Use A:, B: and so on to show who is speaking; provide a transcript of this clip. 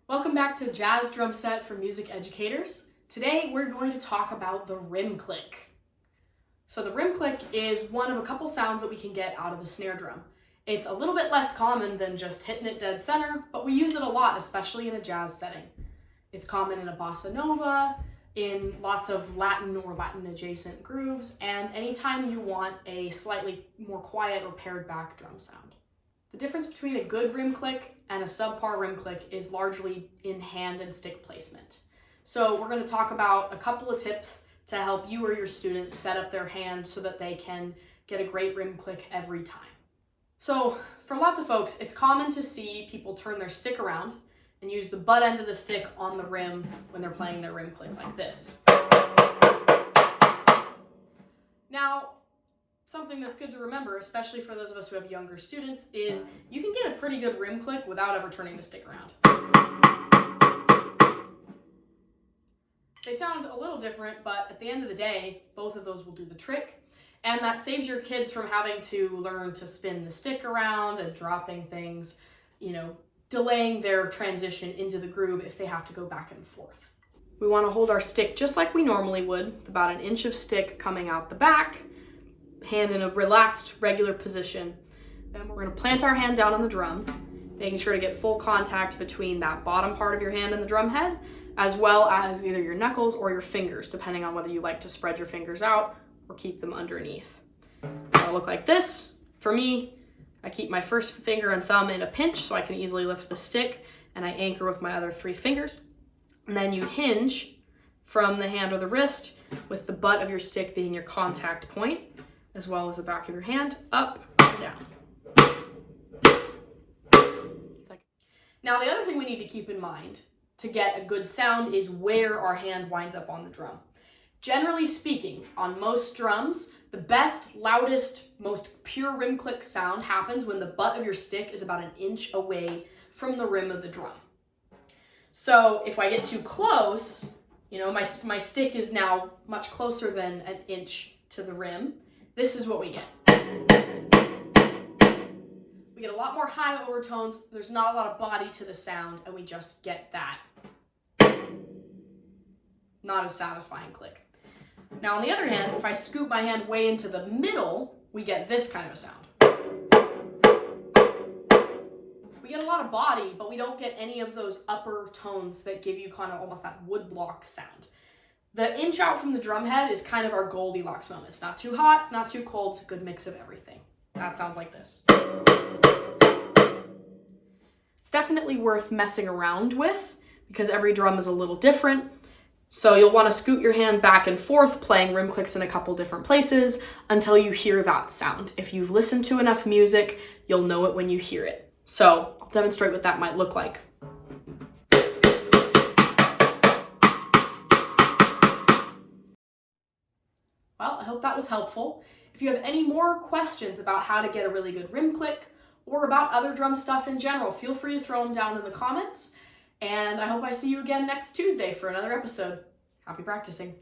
A: Welcome back to Jazz Drum Set for Music Educators. Today we're going to talk about the rim click. So the rim click is one of a couple sounds that we can get out of the snare drum. It's a little bit less common than just hitting it dead center, but we use it a lot, especially in a jazz setting. It's common in a bossa nova, in lots of Latin or Latin adjacent grooves, and anytime you want a slightly more quiet or pared back drum sound. The difference between a good rim click and a subpar rim click is largely in hand and stick placement. So we're going to talk about a couple of tips to help you or your students set up their hand so that they can get a great rim click every time. So for lots of folks, it's common to see people turn their stick around and use the butt end of the stick on the rim when they're playing their rim click like this. Now, something that's good to remember, especially for those of us who have younger students, is you can get a pretty good rim click without ever turning the stick around. They sound a little different, but at the end of the day, both of those will do the trick. And that saves your kids from having to learn to spin the stick around and dropping things, delaying their transition into the groove if they have to go back and forth. We want to hold our stick just like we normally would, with about an inch of stick coming out the back, hand in a relaxed, regular position. Then we're going to plant our hand down on the drum, making sure to get full contact between that bottom part of your hand and the drum head, as well as either your knuckles or your fingers, depending on whether you like to spread your fingers out or keep them underneath. It'll look like this. For me, I keep my first finger and thumb in a pinch so I can easily lift the stick, and I anchor with my other three fingers. And then you hinge from the hand or the wrist with the butt of your stick being your contact point, as well as the back of your hand, up and down. Now, the other thing we need to keep in mind to get a good sound is where our hand winds up on the drum. Generally speaking, on most drums, the best, loudest, most pure rim click sound happens when the butt of your stick is about an inch away from the rim of the drum. So if I get too close, my stick is now much closer than an inch to the rim. This is what we get. We get a lot more high overtones, there's not a lot of body to the sound, and we just get that not as satisfying click. Now on the other hand, if I scoop my hand way into the middle, we get this kind of a sound. We get a lot of body, but we don't get any of those upper tones that give you kind of almost that woodblock sound. The inch out from the drum head is kind of our Goldilocks moment. It's not too hot, it's not too cold, it's a good mix of everything. That sounds like this. It's definitely worth messing around with because every drum is a little different. So you'll want to scoot your hand back and forth, playing rim clicks in a couple different places until you hear that sound. If you've listened to enough music, you'll know it when you hear it. So I'll demonstrate what that might look like. Well, I hope that was helpful. If you have any more questions about how to get a really good rim click or about other drum stuff in general, feel free to throw them down in the comments. And I hope I see you again next Tuesday for another episode. Happy practicing.